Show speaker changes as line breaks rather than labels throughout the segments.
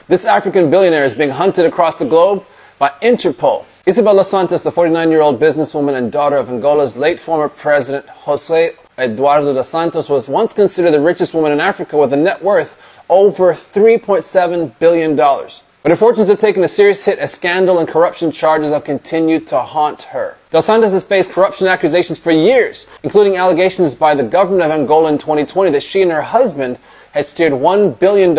This African billionaire is being hunted across the globe by Interpol. Isabel dos Santos, the 49-year-old businesswoman and daughter of Angola's late former president José Eduardo dos Santos, was once considered the richest woman in Africa with a net worth over $3.7 billion. But her fortunes have taken a serious hit as scandal and corruption charges have continued to haunt her. Dos Santos has faced corruption accusations for years, including allegations by the government of Angola in 2020 that she and her husband had steered $1 billion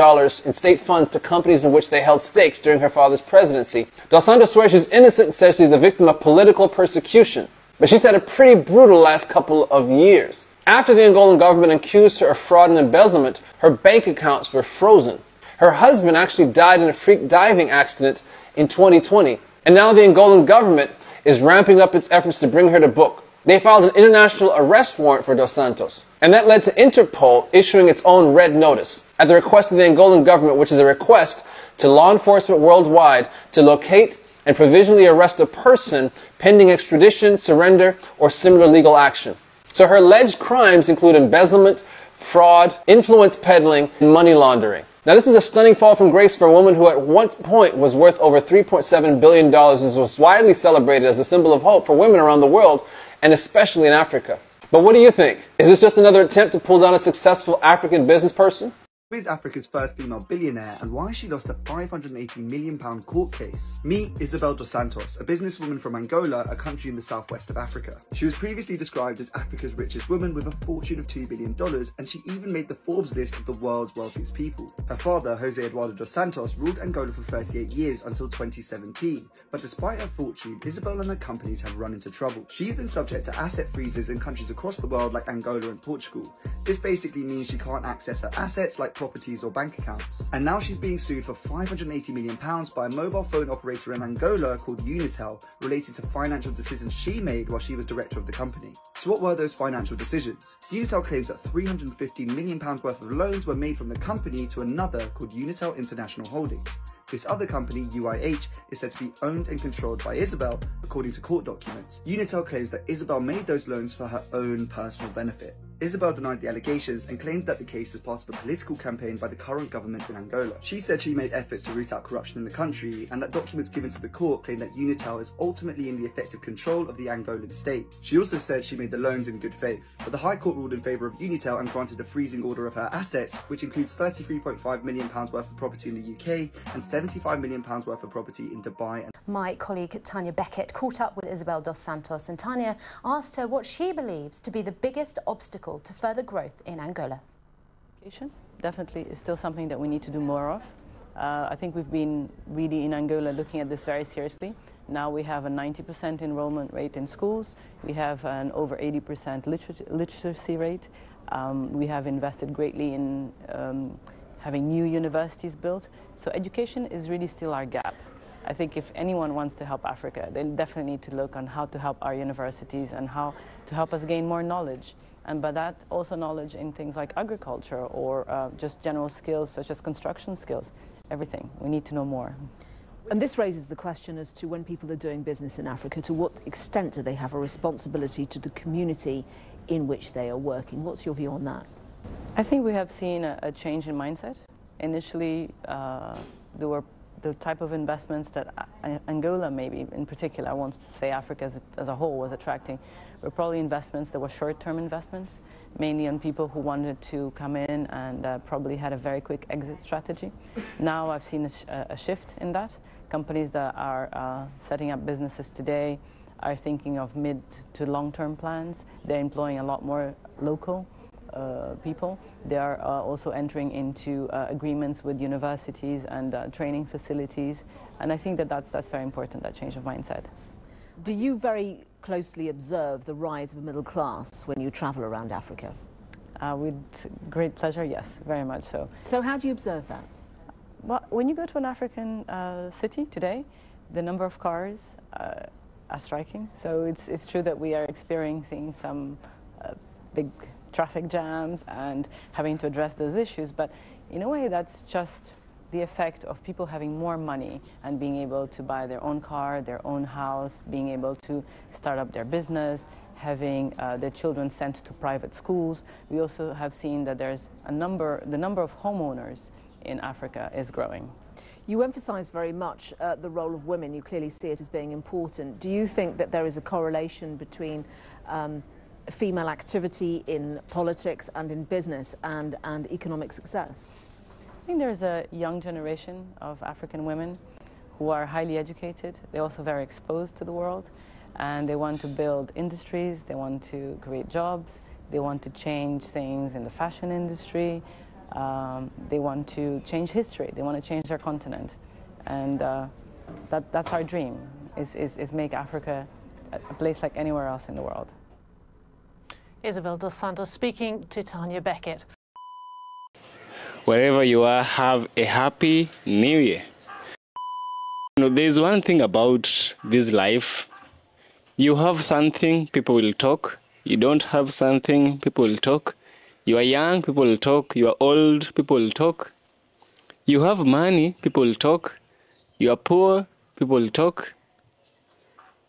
in state funds to companies in which they held stakes during her father's presidency. Dos Santos swears she's innocent and says she's the victim of political persecution. But she's had a pretty brutal last couple of years. After the Angolan government accused her of fraud and embezzlement, her bank accounts were frozen. Her husband actually died in a freak diving accident in 2020. And now the Angolan government is ramping up its efforts to bring her to book. They filed an international arrest warrant for Dos Santos. And that led to Interpol issuing its own red notice at the request of the Angolan government, which is a request to law enforcement worldwide to locate and provisionally arrest a person pending extradition, surrender, or similar legal action. So her alleged crimes include embezzlement, fraud, influence peddling, and money laundering. Now this is a stunning fall from grace for a woman who at one point was worth over $3.7 billion and was widely celebrated as a symbol of hope for women around the world, and especially in Africa. But what do you think? Is this just another attempt to pull down a successful African business person?
Who is Africa's first female billionaire and why she lost a £580 million court case? Meet Isabel dos Santos, a businesswoman from Angola, a country in the southwest of Africa. She was previously described as Africa's richest woman with a fortune of $2 billion, and she even made the Forbes list of the world's wealthiest people. Her father, José Eduardo dos Santos, ruled Angola for 38 years until 2017. But despite her fortune, Isabel and her companies have run into trouble. She's been subject to asset freezes in countries across the world like Angola and Portugal. This basically means she can't access her assets like properties or bank accounts. And now she's being sued for £580 million by a mobile phone operator in Angola called Unitel, related to financial decisions she made while she was director of the company. So what were those financial decisions? Unitel claims that £350 million worth of loans were made from the company to another called Unitel International Holdings. This other company, UIH, is said to be owned and controlled by Isabel, according to court documents. Unitel claims that Isabel made those loans for her own personal benefit. Isabel denied the allegations and claimed that the case is part of a political campaign by the current government in Angola. She said she made efforts to root out corruption in the country, and that documents given to the court claim that Unitel is ultimately in the effective control of the Angolan state. She also said she made the loans in good faith. But the High Court ruled in favour of Unitel and granted a freezing order of her assets, which includes £33.5 million worth of property in the UK and £75 million worth of property in Dubai.
My colleague Tanya Beckett caught up with Isabel dos Santos, and Tanya asked her what she believes to be the biggest obstacle to further growth in Angola.
Education definitely is still something that we need to do more of. I think we've been really in Angola looking at this very seriously. Now we have a 90% enrollment rate in schools. We have an over 80% literacy rate. We have invested greatly in having new universities built. So education is really still our gap. I think if anyone wants to help Africa, they definitely need to look on how to help our universities and how to help us gain more knowledge. And by that, also knowledge in things like agriculture or just general skills such as construction skills, everything. We need to know more.
And this raises the question as to when people are doing business in Africa, to what extent do they have a responsibility to the community in which they are working? What's your view on that?
I think we have seen a change in mindset. Initially, there were the type of investments that Angola, maybe in particular, I won't say Africa as a whole, was attracting, were probably investments that were short-term investments, mainly on people who wanted to come in and probably had a very quick exit strategy. Now I've seen a shift in that. Companies that are setting up businesses today are thinking of mid to long-term plans. They're employing a lot more local people. They are also entering into agreements with universities and training facilities, and I think that that's very important, that change of mindset.
Do you very closely observe the rise of a middle class when you travel around Africa?
With great pleasure, yes, very much so.
So how do you observe that?
Well, when you go to an African city today, the number of cars are striking. So it's true that we are experiencing some big traffic jams and having to address those issues, but in a way that's just the effect of people having more money and being able to buy their own car, their own house, being able to start up their business, having their children sent to private schools. We also have seen that there's the number of homeowners in Africa is growing.
You emphasise very much the role of women. You clearly see it as being important. Do you think that there is a correlation between female activity in politics and in business and economic success?
I think there's a young generation of African women who are highly educated. They're also very exposed to the world, and they want to build industries, they want to create jobs, they want to change things in the fashion industry, they want to change history, they want to change their continent. And that's our dream, is make Africa a place like anywhere else in the world.
Isabel dos Santos speaking to Tanya Beckett.
Wherever you are, have a happy new year. You know, there's one thing about this life. You have something, people will talk. You don't have something, people will talk. You are young, people will talk. You are old, people will talk. You have money, people will talk. You are poor, people will talk.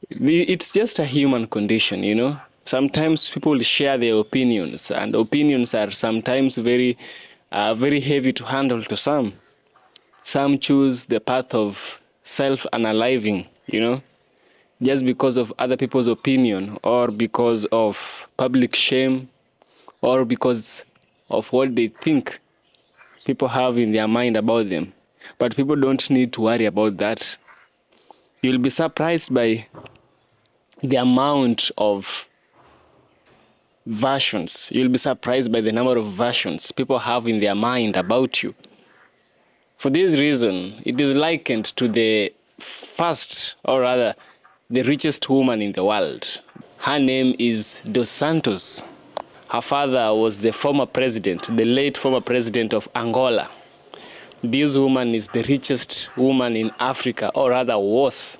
It's just a human condition, you know. Sometimes people will share their opinions, and opinions are sometimes very heavy to handle to some. Some choose the path of self-unaliving, you know, just because of other people's opinion, or because of public shame, or because of what they think people have in their mind about them. But people don't need to worry about that. You'll be surprised by the amount of versions. You'll be surprised by the number of versions people have in their mind about you. For this reason, it is likened to the first, or rather, the richest woman in the world. Her name is Dos Santos. Her father was the former president, the late former president of Angola. This woman is the richest woman in Africa, or rather was.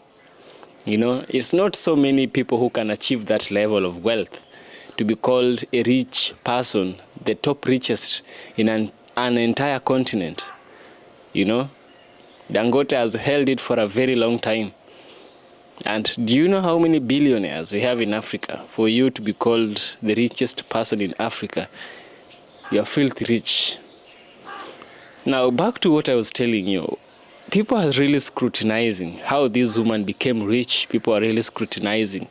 You know, it's not so many people who can achieve that level of wealth to be called a rich person, the top richest in an entire continent. You know, Dangote has held it for a very long time. And do you know how many billionaires we have in Africa? For you to be called the richest person in Africa, you are filthy rich. Now, back to what I was telling you. People are really scrutinizing how this woman became rich. People are really scrutinizing.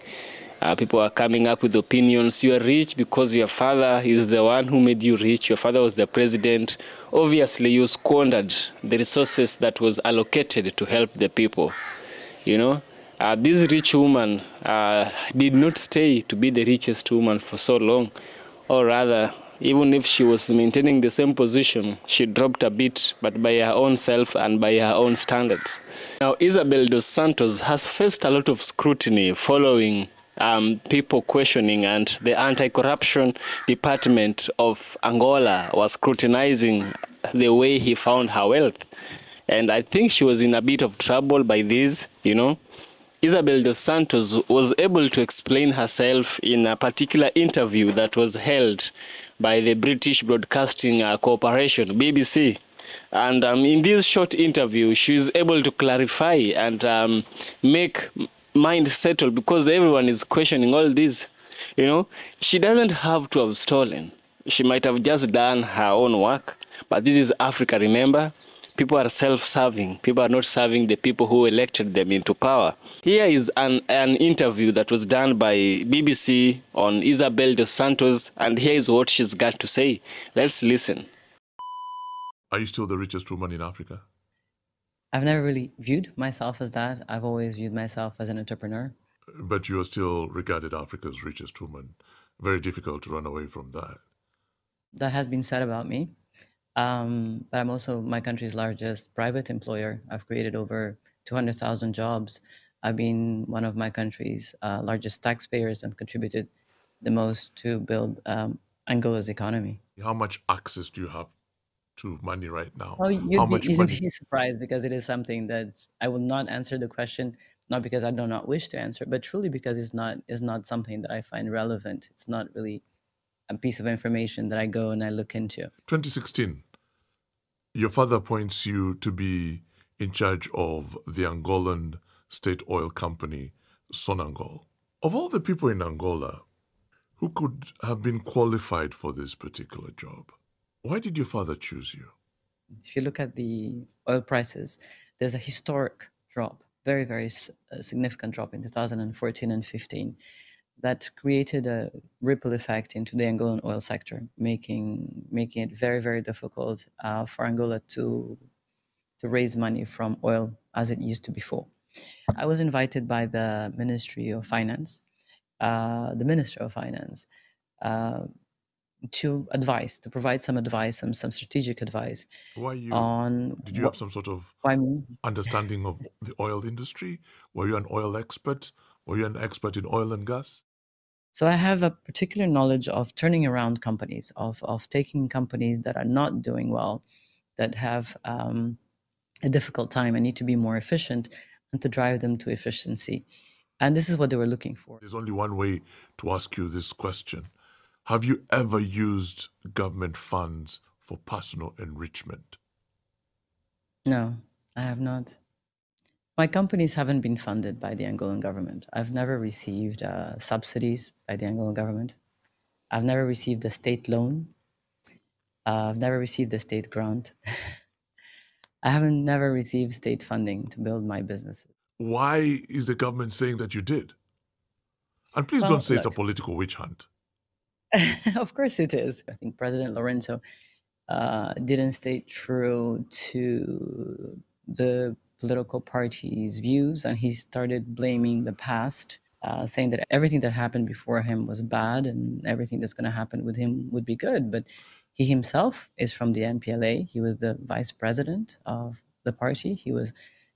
People are coming up with opinions. You are rich because your father is the one who made you rich. Your father was the president. Obviously, you squandered the resources that was allocated to help the people. You know, this rich woman did not stay to be the richest woman for so long. Or rather, even if she was maintaining the same position, she dropped a bit, but by her own self and by her own standards. Now, Isabel dos Santos has faced a lot of scrutiny following people questioning, and the anti-corruption department of Angola was scrutinizing the way he found her wealth. And I think she was in a bit of trouble by this, you know. Isabel dos Santos was able to explain herself in a particular interview that was held by the British Broadcasting Corporation, BBC. And in this short interview, she is able to clarify and make mind settle, because everyone is questioning all this. You know, she doesn't have to have stolen. She might have just done her own work. But this is Africa, remember? People are self-serving. People are not serving the people who elected them into power. Here is an interview that was done by BBC on Isabel dos Santos, and here is what she's got to say. Let's listen.
Are you still the richest woman in Africa?
I've never really viewed myself as that. I've always viewed myself as an entrepreneur.
But you are still regarded Africa's richest woman. Very difficult to run away from that.
That has been said about me. But I'm also my country's largest private employer. I've created over 200,000 jobs. I've been one of my country's largest taxpayers and contributed the most to build Angola's economy.
How much access do you have to money right now?
Oh,
How much
you'd
money?
be surprised, because it is something that I will not answer the question, not because I do not wish to answer, but truly because it's not something that I find relevant. It's not really a piece of information that I go and I look into.
2016, your father appoints you to be in charge of the Angolan state oil company, Sonangol. Of all the people in Angola who could have been qualified for this particular job, why did your father choose you?
If you look at the oil prices, there's a historic drop, very, very significant drop in 2014 and 15 that created a ripple effect into the Angolan oil sector, making it very, very difficult for Angola to raise money from oil as it used to before. I was invited by the Ministry of Finance, the Minister of Finance, to provide some advice, some strategic advice
Why you?
on
Did you have some sort of understanding of the oil industry? Were you an oil expert? Were you an expert in oil and gas?
So I have a particular knowledge of turning around companies, of taking companies that are not doing well, that have a difficult time and need to be more efficient, and to drive them to efficiency. And this is what they were looking for.
There's only one way to ask you this question. Have you ever used government funds for personal enrichment?
No, I have not. My companies haven't been funded by the Angolan government. I've never received subsidies by the Angolan government. I've never received a state loan. I've never received a state grant. I haven't never received state funding to build my businesses.
Why is the government saying that you did? And please don't say it's a political witch hunt.
Of course it is. I think President Lorenzo didn't stay true to the political party's views, and he started blaming the past, saying that everything that happened before him was bad and everything that's going to happen with him would be good. But he himself is from the MPLA. He was the vice president of the party. He was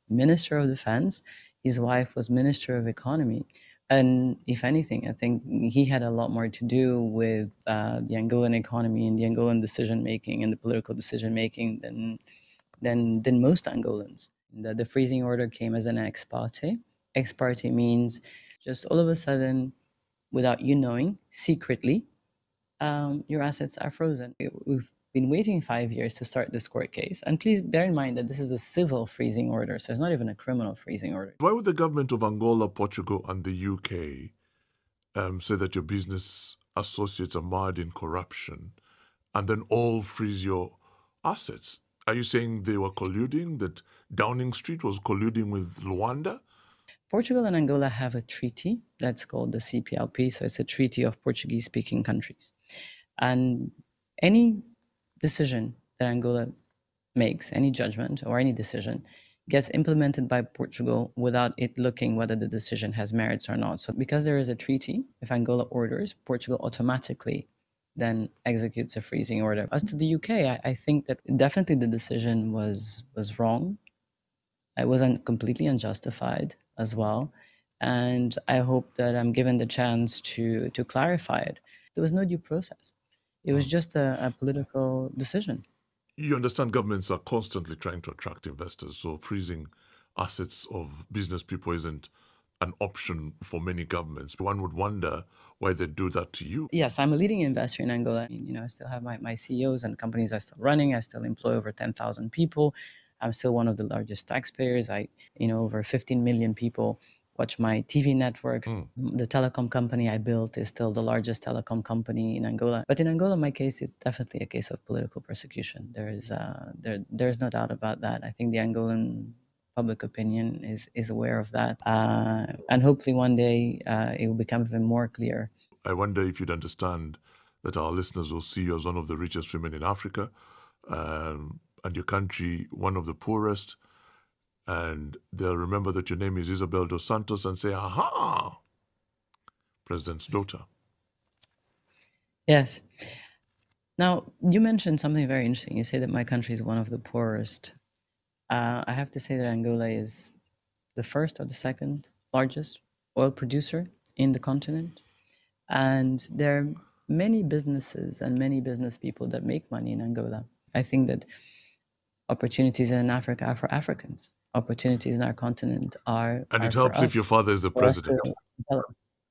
Minister of Defense. His wife was Minister of Economy. And if anything, I think he had a lot more to do with the Angolan economy and the Angolan decision-making and the political decision-making than most Angolans. The freezing order came as an ex parte. Ex parte means just all of a sudden, without you knowing, secretly, your assets are frozen. We've been waiting 5 years to start this court case. And please bear in mind that this is a civil freezing order, so it's not even a criminal freezing order.
Why would the government of Angola, Portugal, and the UK say that your business associates are mired in corruption and then all freeze your assets? Are you saying they were colluding, that Downing Street was colluding with Luanda?
Portugal and Angola have a treaty that's called the CPLP, so it's a treaty of Portuguese-speaking countries. And any decision that Angola makes, any judgment or any decision, gets implemented by Portugal without it looking whether the decision has merits or not. So because there is a treaty, if Angola orders, Portugal automatically then executes a freezing order. As to the UK, I think that definitely the decision was wrong. It wasn't completely unjustified as well. And I hope that I'm given the chance to clarify it. There was no due process. It was just a political decision.
You understand governments are constantly trying to attract investors, so freezing assets of business people isn't an option for many governments. One would wonder why they do that to you.
Yes, I'm a leading investor in Angola. I still have my CEOs and companies are still running. I still employ over 10,000 people. I'm still one of the largest taxpayers. Over 15 million people watch my TV network. The telecom company I built is still the largest telecom company in Angola. But in Angola, my case, it's definitely a case of political persecution. There's no doubt about that. I think the Angolan public opinion is aware of that. And hopefully one day it will become even more clear.
I wonder if you'd understand that our listeners will see you as one of the richest women in Africa, and your country one of the poorest. And they'll remember that your name is Isabel dos Santos and say, aha, President's daughter.
Yes. Now, you mentioned something very interesting. You say that my country is one of the poorest. I have to say that Angola is the first or the second largest oil producer in the continent. And there are many businesses and many business people that make money in Angola. I think that opportunities in Africa are for Africans. Opportunities in our continent are
And it
for
helps
us.
if your father is the president.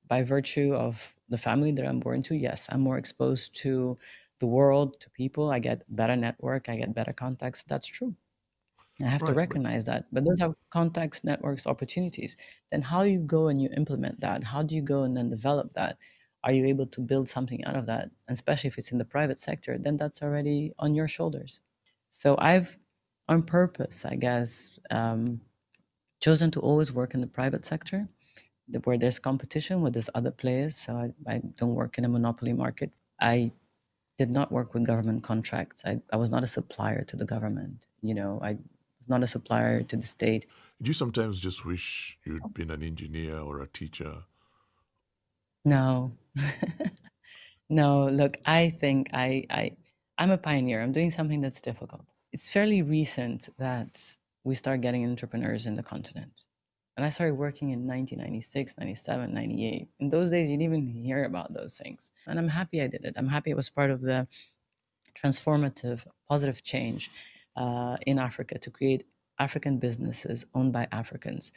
By virtue of the family that I'm born to, yes, I'm more exposed to the world, to people. I get better network. I get better contacts. That's true. I have to recognize that. But those are contacts, networks, opportunities. Then how do you go and you implement that? How do you go and then develop that? Are you able to build something out of that? And especially if it's in the private sector, then that's already on your shoulders. So I've, on purpose, I guess, chosen to always work in the private sector, where there's competition, where there's other players. So I don't work in a monopoly market. I did not work with government contracts. I was not a supplier to the government. You know, I was not a supplier to the state.
Do you sometimes just wish you'd been an engineer or a teacher?
No. No, look, I think I'm a pioneer. I'm doing something that's difficult. It's fairly recent that we start getting entrepreneurs in the continent. And I started working in 1996, 97, 98. In those days, you didn't even hear about those things. And I'm happy I did it. I'm happy I was part of the transformative, positive change in Africa to create African businesses owned by Africans.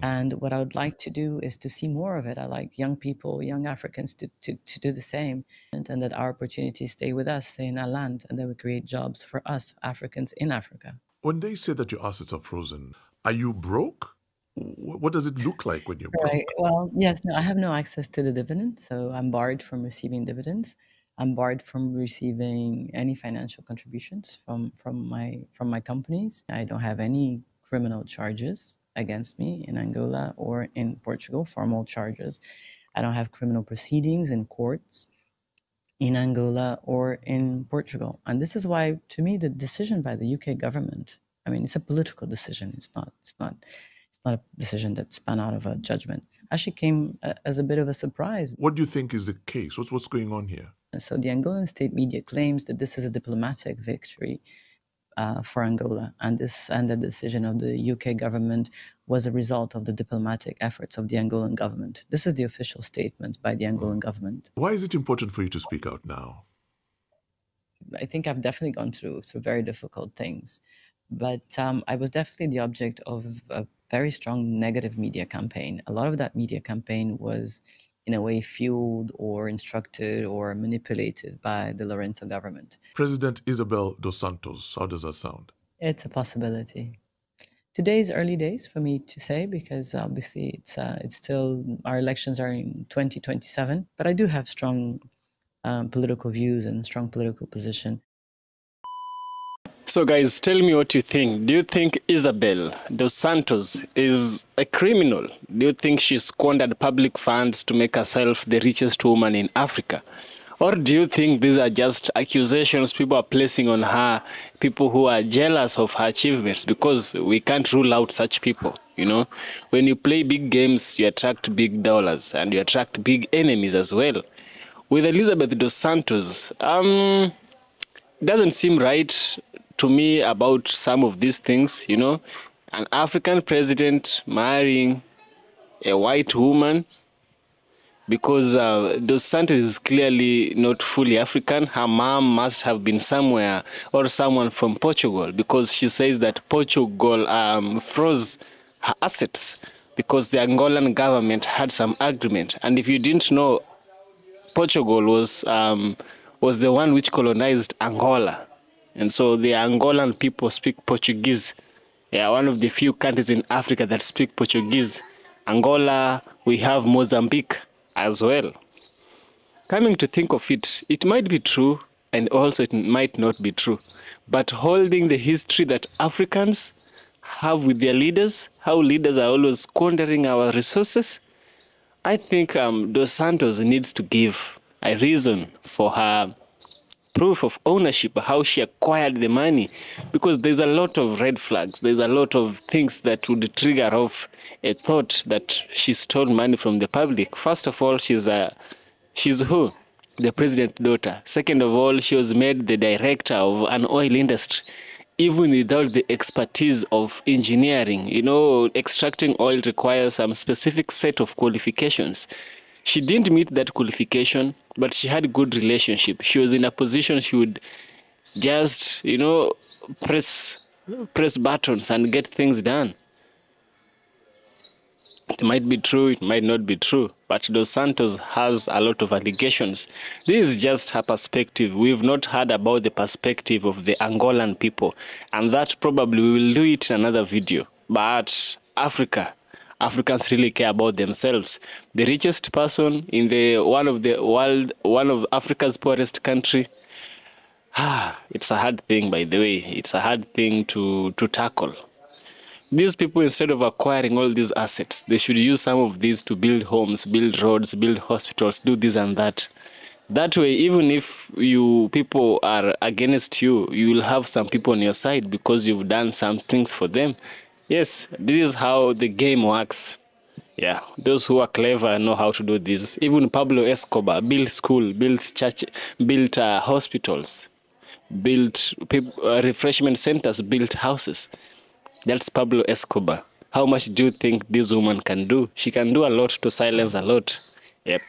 And what I would like to do is to see more of it. I like young people, young Africans to do the same, and that our opportunities stay with us, stay in our land, and that we create jobs for us, Africans in Africa.
When they say that your assets are frozen, are you broke? What does it look like when you're broke?
Right. Well, yes, no, I have no access to the dividends, so I'm barred from receiving dividends. I'm barred from receiving any financial contributions from my companies. I don't have any criminal charges against me in Angola or in Portugal, formal charges. I don't have criminal proceedings in courts in Angola or in Portugal. And this is why, to me, the decision by the UK government, I mean, it's a political decision. It's not a decision that spun out of a judgment. Actually came as a bit of a surprise.
What do you think is the case? What's going on here?
So the Angolan state media claims that this is a diplomatic victory for Angola, and the decision of the UK government was a result of the diplomatic efforts of the Angolan government. This is the official statement by the Angolan government.
Why is it important for you to speak out now?
I think I've definitely gone through very difficult things, but I was definitely the object of a very strong negative media campaign. A lot of that media campaign was, in a way, fueled or instructed or manipulated by the Lourenço government.
President Isabel dos Santos, how does that sound?
It's a possibility. Today's early days for me to say, because obviously it's still, our elections are in 2027, but I do have strong political views and strong political position.
So guys, tell me what you think. Do you think Isabel dos Santos is a criminal? Do you think she squandered public funds to make herself the richest woman in Africa? Or do you think these are just accusations people are placing on her, people who are jealous of her achievements? Because we can't rule out such people, you know? When you play big games, you attract big dollars and you attract big enemies as well. With Elizabeth dos Santos, it doesn't seem right to me about some of these things, you know? An African president marrying a white woman, because Dos Santos is clearly not fully African. Her mom must have been somewhere or someone from Portugal, because she says that Portugal froze her assets because the Angolan government had some agreement. And if you didn't know, Portugal was the one which colonized Angola. And so the Angolan people speak Portuguese. They are one of the few countries in Africa that speak Portuguese. Angola, we have Mozambique as well. Coming to think of it, it might be true and also it might not be true. But holding the history that Africans have with their leaders, how leaders are always squandering our resources, I think Dos Santos needs to give a reason for her proof of ownership, how she acquired the money, because there's a lot of red flags. There's a lot of things that would trigger off a thought that she stole money from the public. First of all, she's who? The president's daughter. Second of all, she was made the director of an oil industry, even without the expertise of engineering. You know, extracting oil requires some specific set of qualifications. She didn't meet that qualification, but she had good relationship. She was in a position she would just, you know, press buttons and get things done. It might be true, it might not be true, but Dos Santos has a lot of allegations. This is just her perspective. We've not heard about the perspective of the Angolan people, and that probably we will do it in another video. But Africans really care about themselves. The richest person in one of Africa's poorest country It's a hard thing, by the way. It's a hard thing to tackle. These people, instead of acquiring all these assets, they should use some of these to build homes, build roads, build hospitals, do this and that. That way, even if people are against you, you will have some people on your side because you've done some things for them. Yes, this is how the game works. Yeah, those who are clever know how to do this. Even Pablo Escobar built school, built church, built hospitals, built refreshment centers, built houses. That's Pablo Escobar. How much do you think this woman can do? She can do a lot to silence a lot. Yep.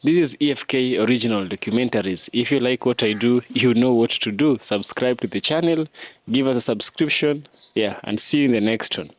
This is EFK Original Documentaries. If you like what I do, you know what to do. Subscribe to the channel, give us a subscription, yeah, and see you in the next one.